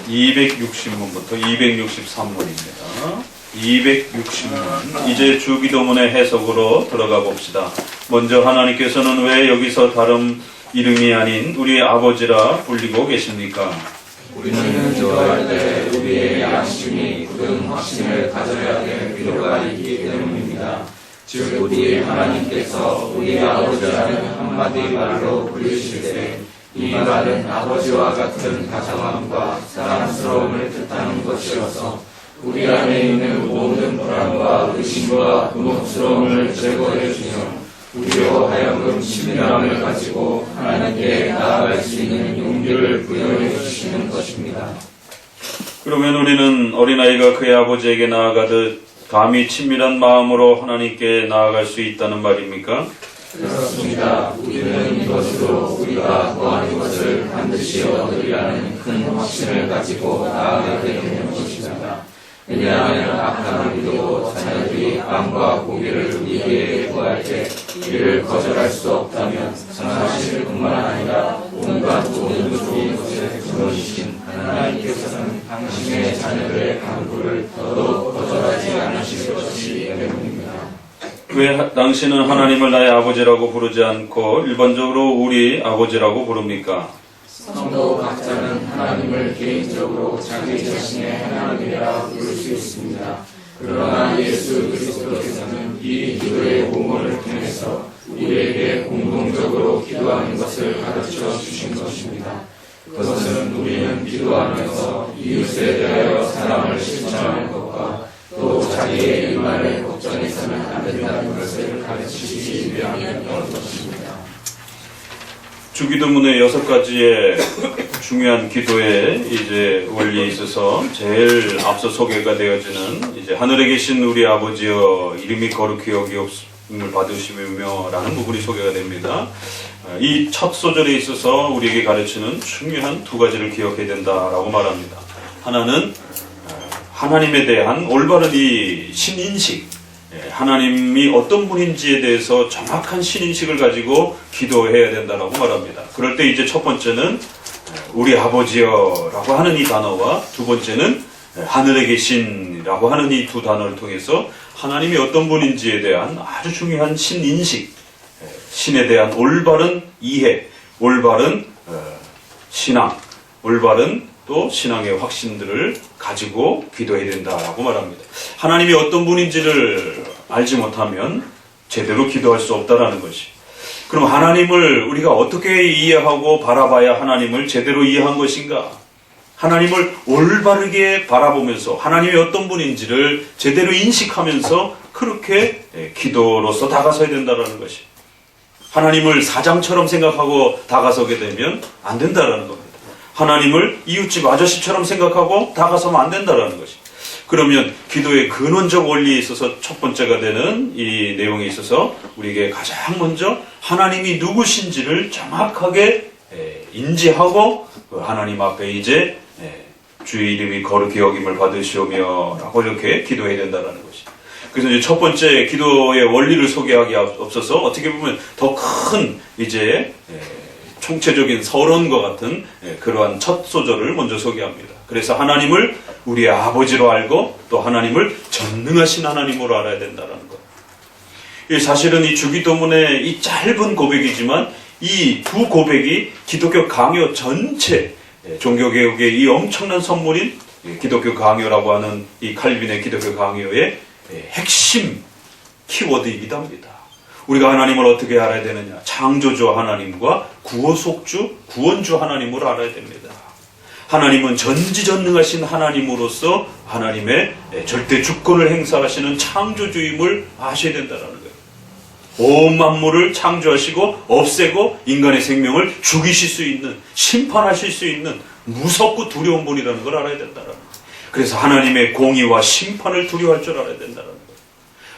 260문부터 263문입니다. 260문. 이제 주기도문의 해석으로 들어가 봅시다. 먼저 하나님께서는 왜 여기서 다른 이름이 아닌 우리 아버지라 불리고 계십니까? 우리는 기도할 때 우리의 양심이 굳은 확신을 가져야 될 필요가 있기 때문입니다. 즉 우리 하나님께서 우리 아버지라는 한마디 말로 부르실 때 이 말은 아버지와 같은 다정함과 사랑스러움을 뜻하는 것이어서 우리 안에 있는 모든 불안과 의심과 곤혹스러움을 제거해 주며 우리로 하여금 친밀함을 가지고 하나님께 나아갈 수 있는 용기를 부여해 주시는 것입니다. 그러면 우리는 어린아이가 그의 아버지에게 나아가듯 감히 친밀한 마음으로 하나님께 나아갈 수 있다는 말입니까? 그렇습니다. 우리는 이것으로 우리가 구하는 것을 반드시 얻으리라는 큰 확신을 가지고 나아가게 되는 것입니다. 왜냐하면 악한 우리도 자녀들이 빵과 고기를 우리에게 구할 때 이를 거절할 수 없다면 선하실 뿐만 아니라 온갖 좋은 것에 근원이신 하나님께서는 당신의 자녀들의 간구를 더더욱 거절하지 않으실 것이기 때문입니다. 왜 당신은 하나님을 나의 아버지라고 부르지 않고 일반적으로 우리 아버지라고 부릅니까? 성도 각자는 하나님을 개인적으로 자기 자신의 하나님이라 부를 수 있습니다. 그러나 예수 그리스도께서는 이 기도의 모모를 통해서 우리에게 공동적으로 기도하는 것을 가르쳐 주신 것입니다. 그것은 우리는 기도하면서 이웃에 대하여 사랑을 실천하는 것과 또 자기의 일말의 걱정에서는 안 된다는 것을 가르치기 위함이었던 것입니다. 주기도문의 6가지의 중요한 기도의 이제 원리에 있어서 제일 앞서 소개가 되어지는 이제 하늘에 계신 우리 아버지여 이름이 거룩히 여기옵음을 받으시며 라는 부분이 소개가 됩니다. 이 첫 소절에 있어서 우리에게 가르치는 중요한 2가지를 기억해야 된다라고 말합니다. 하나는 하나님에 대한 올바른 이 신인식, 하나님이 어떤 분인지에 대해서 정확한 신인식을 가지고 기도해야 된다고 말합니다. 그럴 때 이제 첫 번째는 우리 아버지여라고 하는 이 단어와 두 번째는 하늘에 계신이라고 하는 이 두 단어를 통해서 하나님이 어떤 분인지에 대한 아주 중요한 신인식, 신에 대한 올바른 이해, 올바른 신앙, 올바른 또 신앙의 확신들을 가지고 기도해야 된다라고 말합니다. 하나님이 어떤 분인지를 알지 못하면 제대로 기도할 수 없다라는 것이. 그럼 하나님을 우리가 어떻게 이해하고 바라봐야 하나님을 제대로 이해한 것인가? 하나님을 올바르게 바라보면서 하나님이 어떤 분인지를 제대로 인식하면서 그렇게 기도로서 다가서야 된다라는 것이. 하나님을 사장처럼 생각하고 다가서게 되면 안 된다라는 겁니다. 하나님을 이웃집 아저씨처럼 생각하고 다가서면 안 된다라는 것이. 그러면 기도의 근원적 원리에 있어서 첫 번째가 되는 이 내용에 있어서 우리에게 가장 먼저 하나님이 누구신지를 정확하게 인지하고 하나님 앞에 이제 주의 이름이 거룩히 여김을 받으시오며 라고 이렇게 기도해야 된다는 것이. 그래서 이제 첫 번째 기도의 원리를 소개하기 앞서서 어떻게 보면 더 큰 이제 총체적인 서론과 같은 그러한 첫 소절을 먼저 소개합니다. 그래서 하나님을 우리의 아버지로 알고 또 하나님을 전능하신 하나님으로 알아야 된다는 것. 사실은 이 주기도문의 이 짧은 고백이지만 이 두 고백이 기독교 강요 전체 종교개혁의 이 엄청난 선물인 기독교 강요라고 하는 이 칼빈의 기독교 강요의 핵심 키워드이기도 합니다. 우리가 하나님을 어떻게 알아야 되느냐? 창조주 하나님과 구원속주, 구원주 하나님으로 알아야 됩니다. 하나님은 전지전능하신 하나님으로서 하나님의 절대 주권을 행사하시는 창조주임을 아셔야 된다는 거예요. 온 만물을 창조하시고 없애고 인간의 생명을 죽이실 수 있는, 심판하실 수 있는 무섭고 두려운 분이라는 걸 알아야 된다는 거예요. 그래서 하나님의 공의와 심판을 두려워할 줄 알아야 된다는 거예요.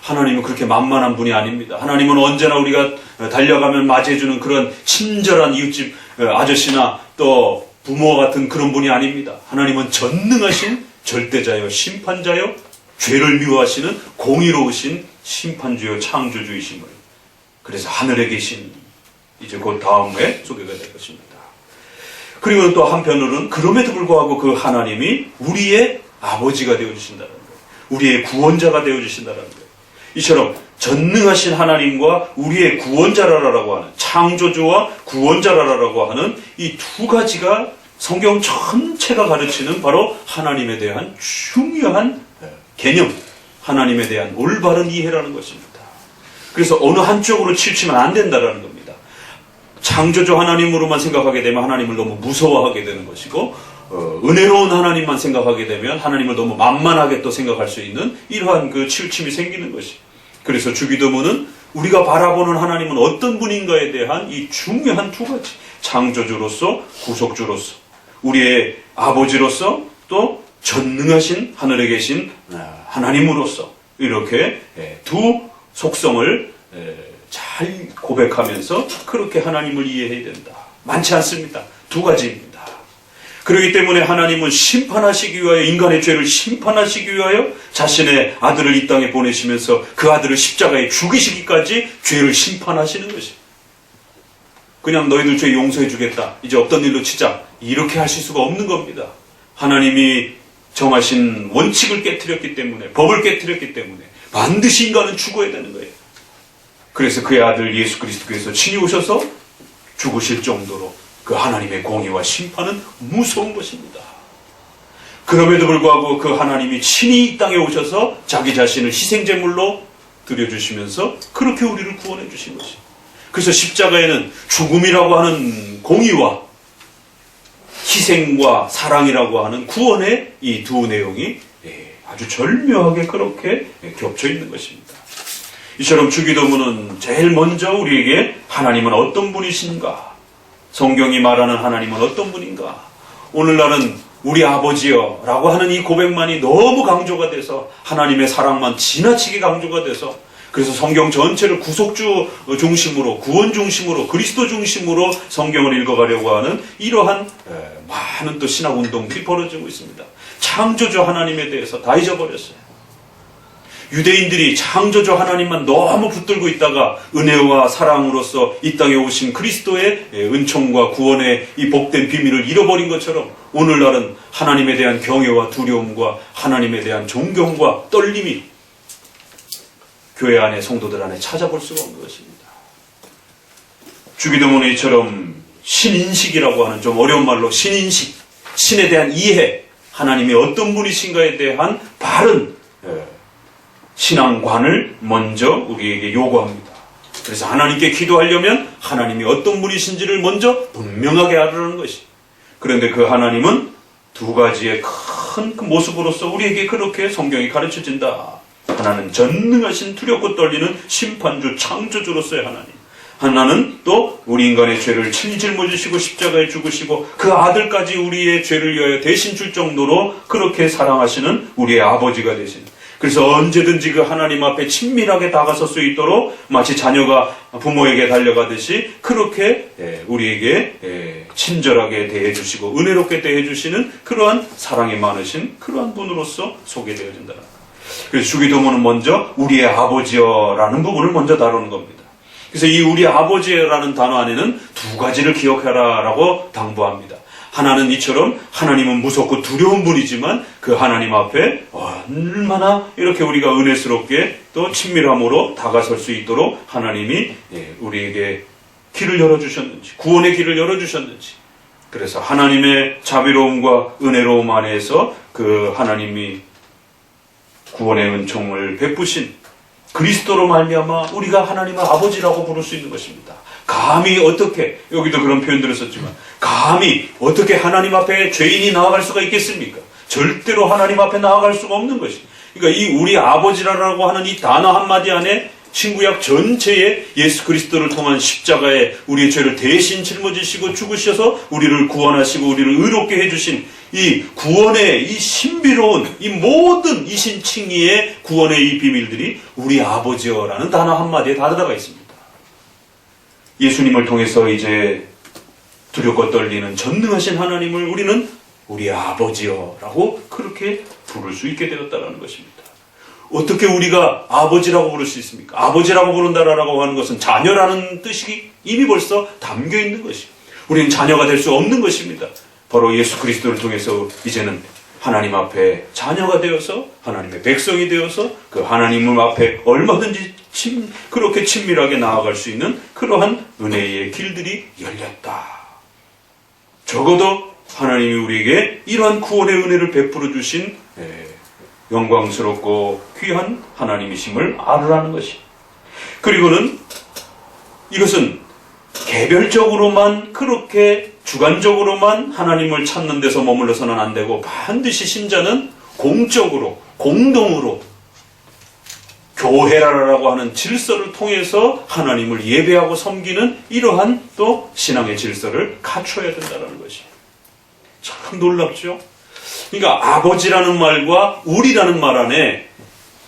하나님은 그렇게 만만한 분이 아닙니다. 하나님은 언제나 우리가 달려가면 맞이해주는 그런 친절한 이웃집 아저씨나 또 부모와 같은 그런 분이 아닙니다. 하나님은 전능하신 절대자요, 심판자요, 죄를 미워하시는 공의로우신 심판주요, 창조주이심을. 그래서 하늘에 계신 이제 곧 다음에 소개가 될 것입니다. 그리고 또 한편으로는 그럼에도 불구하고 그 하나님이 우리의 아버지가 되어주신다는 거예요. 우리의 구원자가 되어주신다는 거예요. 이처럼 전능하신 하나님과 우리의 구원자라라고 하는, 창조주와 구원자라라고 하는 이 두 가지가 성경 전체가 가르치는 바로 하나님에 대한 중요한 개념, 하나님에 대한 올바른 이해라는 것입니다. 그래서 어느 한쪽으로 치우치면 안 된다라는 겁니다. 창조주 하나님으로만 생각하게 되면 하나님을 너무 무서워하게 되는 것이고, 은혜로운 하나님만 생각하게 되면 하나님을 너무 만만하게 또 생각할 수 있는 이러한 그 치우침이 생기는 것이. 그래서 주기도문은 우리가 바라보는 하나님은 어떤 분인가에 대한 이 중요한 두 가지, 창조주로서 구속주로서 우리의 아버지로서 또 전능하신 하늘에 계신 하나님으로서 이렇게 두 속성을 잘 고백하면서 그렇게 하나님을 이해해야 된다. 많지 않습니다. 두 가지입니다. 그렇기 때문에 하나님은 심판하시기 위하여, 인간의 죄를 심판하시기 위하여 자신의 아들을 이 땅에 보내시면서 그 아들을 십자가에 죽이시기까지 죄를 심판하시는 것입니다. 그냥 너희들 죄 용서해 주겠다, 이제 없던 일로 치자, 이렇게 하실 수가 없는 겁니다. 하나님이 정하신 원칙을 깨트렸기 때문에, 법을 깨트렸기 때문에 반드시 인간은 죽어야 되는 거예요. 그래서 그의 아들 예수 그리스도께서 친히 오셔서 죽으실 정도로 그 하나님의 공의와 심판은 무서운 것입니다. 그럼에도 불구하고 그 하나님이 친히 이 땅에 오셔서 자기 자신을 희생제물로 드려주시면서 그렇게 우리를 구원해 주신 것입니다. 그래서 십자가에는 죽음이라고 하는 공의와 희생과 사랑이라고 하는 구원의 이 두 내용이 아주 절묘하게 그렇게 겹쳐 있는 것입니다. 이처럼 주기도문은 제일 먼저 우리에게 하나님은 어떤 분이신가, 성경이 말하는 하나님은 어떤 분인가, 오늘날은 우리 아버지여 라고 하는 이 고백만이 너무 강조가 돼서 하나님의 사랑만 지나치게 강조가 돼서, 그래서 성경 전체를 구속주 중심으로, 구원 중심으로, 그리스도 중심으로 성경을 읽어가려고 하는 이러한 많은 또 신학 운동들이 벌어지고 있습니다. 창조주 하나님에 대해서 다 잊어버렸어요. 유대인들이 창조주 하나님만 너무 붙들고 있다가 은혜와 사랑으로서 이 땅에 오신 그리스도의 은총과 구원의 이 복된 비밀을 잃어버린 것처럼 오늘날은 하나님에 대한 경외와 두려움과 하나님에 대한 존경과 떨림이 교회 안에, 성도들 안에 찾아볼 수가 없는 것입니다. 주기도문에 이처럼 신인식이라고 하는, 좀 어려운 말로 신인식, 신에 대한 이해, 하나님이 어떤 분이신가에 대한 바른 신앙관을 먼저 우리에게 요구합니다. 그래서 하나님께 기도하려면 하나님이 어떤 분이신지를 먼저 분명하게 알아라는 것이. 그런데 그 하나님은 두 가지의 큰 모습으로서 우리에게 그렇게 성경이 가르쳐진다. 하나는 전능하신 두렵고 떨리는 심판주, 창조주로서의 하나님. 하나는 또 우리 인간의 죄를 친히 짊어지시고 십자가에 죽으시고 그 아들까지 우리의 죄를 위하여 대신 줄 정도로 그렇게 사랑하시는 우리의 아버지가 되신. 그래서 언제든지 그 하나님 앞에 친밀하게 다가설 수 있도록 마치 자녀가 부모에게 달려가듯이 그렇게 우리에게 친절하게 대해주시고 은혜롭게 대해주시는 그러한 사랑이 많으신 그러한 분으로서 소개되어진다. 그래서 주기도문은 먼저 우리의 아버지여라는 부분을 먼저 다루는 겁니다. 그래서 이 우리 아버지라는 단어 안에는 두 가지를 기억하라라고 당부합니다. 하나는 이처럼 하나님은 무섭고 두려운 분이지만 그 하나님 앞에 얼마나 이렇게 우리가 은혜스럽게 또 친밀함으로 다가설 수 있도록 하나님이 우리에게 길을 열어주셨는지, 구원의 길을 열어주셨는지. 그래서 하나님의 자비로움과 은혜로움 안에서 그 하나님이 구원의 은총을 베푸신 그리스도로 말미암아 우리가 하나님을 아버지라고 부를 수 있는 것입니다. 감히 어떻게, 여기도 그런 표현들을 썼지만 감히 어떻게 하나님 앞에 죄인이 나아갈 수가 있겠습니까? 절대로 하나님 앞에 나아갈 수가 없는 것이. 그러니까 이 우리 아버지라고 하는 이 단어 한마디 안에 신구약 전체에 예수 그리스도를 통한 십자가에 우리의 죄를 대신 짊어지시고 죽으셔서 우리를 구원하시고 우리를 의롭게 해주신 이 구원의 이 신비로운 이 모든 이신칭의의 구원의 이 비밀들이 우리 아버지여라는 단어 한마디에 다 들어가 있습니다. 예수님을 통해서 이제 두렵고 떨리는 전능하신 하나님을 우리는 우리 아버지여라고 그렇게 부를 수 있게 되었다는 것입니다. 어떻게 우리가 아버지라고 부를 수 있습니까? 아버지라고 부른다라고 하는 것은 자녀라는 뜻이 이미 벌써 담겨 있는 것이에요. 우리는 자녀가 될 수 없는 것입니다. 바로 예수 그리스도를 통해서 이제는 하나님 앞에 자녀가 되어서 하나님의 백성이 되어서 그 하나님 앞에 얼마든지 그렇게 친밀하게 나아갈 수 있는 그러한 은혜의 길들이 열렸다. 적어도 하나님이 우리에게 이러한 구원의 은혜를 베풀어 주신 영광스럽고 귀한 하나님이심을 알으라는 것입니다. 그리고는 이것은 개별적으로만 그렇게 주관적으로만 하나님을 찾는 데서 머물러서는 안 되고 반드시 신자는 공적으로 공동으로 교회라고 하는 질서를 통해서 하나님을 예배하고 섬기는 이러한 또 신앙의 질서를 갖춰야 된다는 것이 참 놀랍죠. 그러니까 아버지라는 말과 우리라는 말 안에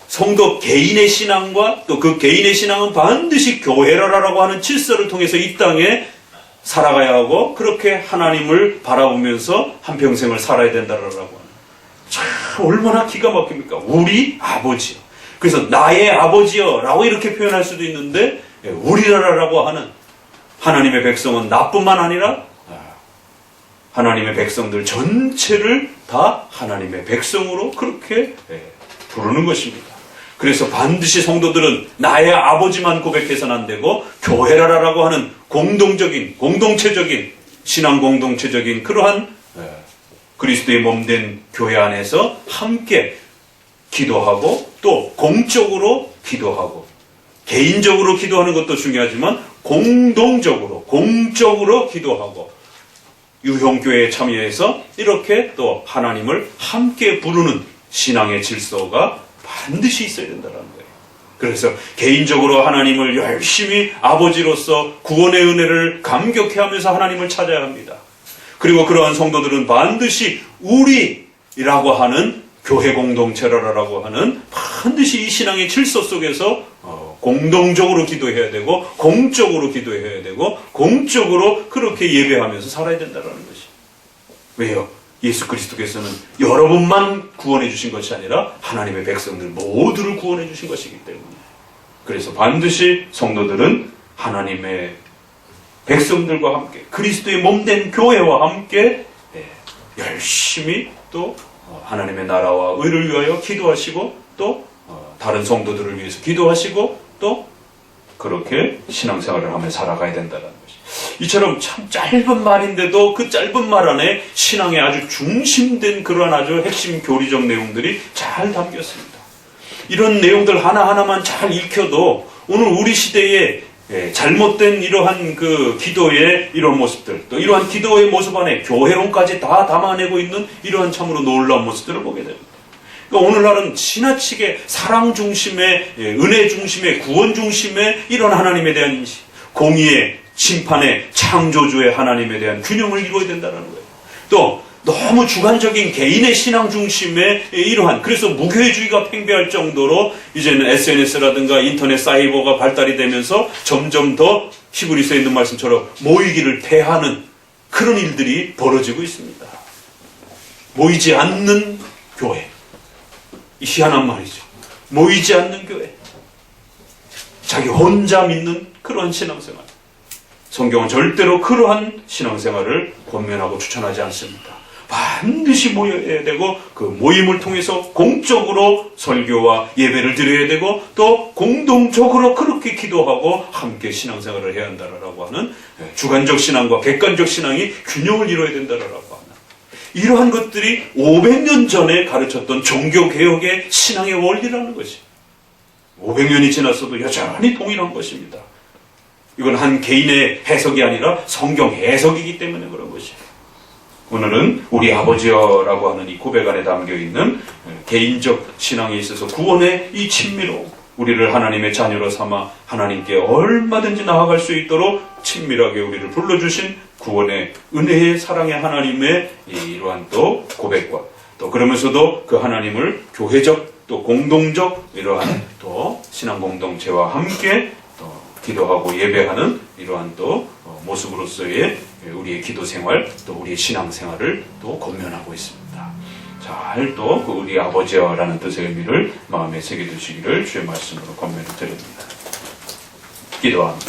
성도 개인의 신앙과 또 그 개인의 신앙은 반드시 교회라고 하는 질서를 통해서 이 땅에 살아가야 하고 그렇게 하나님을 바라보면서 한평생을 살아야 된다라고 하는 참 얼마나 기가 막힙니까? 우리 아버지요. 그래서 나의 아버지요 라고 이렇게 표현할 수도 있는데 우리라라고 하는 하나님의 백성은 나뿐만 아니라 하나님의 백성들 전체를 다 하나님의 백성으로 그렇게 부르는 것입니다. 그래서 반드시 성도들은 나의 아버지만 고백해서는 안 되고 교회라라고 하는 공동적인 공동체적인 신앙 공동체적인 그러한 그리스도의 몸된 교회 안에서 함께 기도하고 또 공적으로 기도하고 개인적으로 기도하는 것도 중요하지만 공동적으로 공적으로 기도하고 유형교회에 참여해서 이렇게 또 하나님을 함께 부르는 신앙의 질서가 반드시 있어야 된다는 거예요. 그래서 개인적으로 하나님을 열심히 아버지로서 구원의 은혜를 감격해 하면서 하나님을 찾아야 합니다. 그리고 그러한 성도들은 반드시 우리라고 하는 교회 공동체라고 하는 반드시 이 신앙의 질서 속에서 공동적으로 기도해야 되고 공적으로 기도해야 되고 공적으로 그렇게 예배하면서 살아야 된다는 것이. 왜요? 예수 그리스도께서는 여러분만 구원해 주신 것이 아니라 하나님의 백성들 모두를 구원해 주신 것이기 때문에 그래서 반드시 성도들은 하나님의 백성들과 함께 그리스도의 몸된 교회와 함께 열심히 또 하나님의 나라와 의를 위하여 기도하시고 또 다른 성도들을 위해서 기도하시고 또 그렇게 신앙생활을 하며 살아가야 된다는 것이. 이처럼 참 짧은 말인데도 그 짧은 말 안에 신앙의 아주 중심된 그러한 아주 핵심 교리적 내용들이 잘 담겼습니다. 이런 내용들 하나하나만 잘 익혀도 오늘 우리 시대에 잘못된 이러한 그 기도의 이런 모습들 또 이러한 기도의 모습 안에 교회론까지 다 담아내고 있는 이러한 참으로 놀라운 모습들을 보게 됩니다. 그러니까 오늘날은 지나치게 사랑 중심의 은혜 중심의 구원 중심의 이런 하나님에 대한 인식 공의의 심판의 창조주의 하나님에 대한 균형을 이루어야 된다는 거예요. 또 너무 주관적인 개인의 신앙 중심의 이러한 그래서 무교회주의가 팽배할 정도로 이제는 SNS라든가 인터넷 사이버가 발달이 되면서 점점 더 히브리서에 있는 말씀처럼 모이기를 패하는 그런 일들이 벌어지고 있습니다. 모이지 않는 교회. 희한한 말이죠. 모이지 않는 교회. 자기 혼자 믿는 그러한 신앙생활. 성경은 절대로 그러한 신앙생활을 권면하고 추천하지 않습니다. 반드시 모여야 되고 그 모임을 통해서 공적으로 설교와 예배를 드려야 되고 또 공동적으로 그렇게 기도하고 함께 신앙생활을 해야 한다라고 하는 주관적 신앙과 객관적 신앙이 균형을 이뤄야 된다라고 하는 이러한 것들이 500년 전에 가르쳤던 종교개혁의 신앙의 원리라는 것이 500년이 지났어도 여전히 동일한 것입니다. 이건 한 개인의 해석이 아니라 성경 해석이기 때문에 그런 것이에요. 오늘은 우리 아버지여라고 하는 이 고백 안에 담겨있는 개인적 신앙에 있어서 구원의 이 친밀로 우리를 하나님의 자녀로 삼아 하나님께 얼마든지 나아갈 수 있도록 친밀하게 우리를 불러주신 구원의 은혜의 사랑의 하나님의 이러한 또 고백과 또 그러면서도 그 하나님을 교회적 또 공동적 이러한 또 신앙 공동체와 함께 또 기도하고 예배하는 이러한 또 모습으로서의 우리의 기도 생활 또 우리의 신앙 생활을 또 권면하고 있습니다. 잘 또 그 우리 아버지여라는 뜻의 의미를 마음에 새겨두시기를 주의 말씀으로 권면을 드립니다. 기도합니다.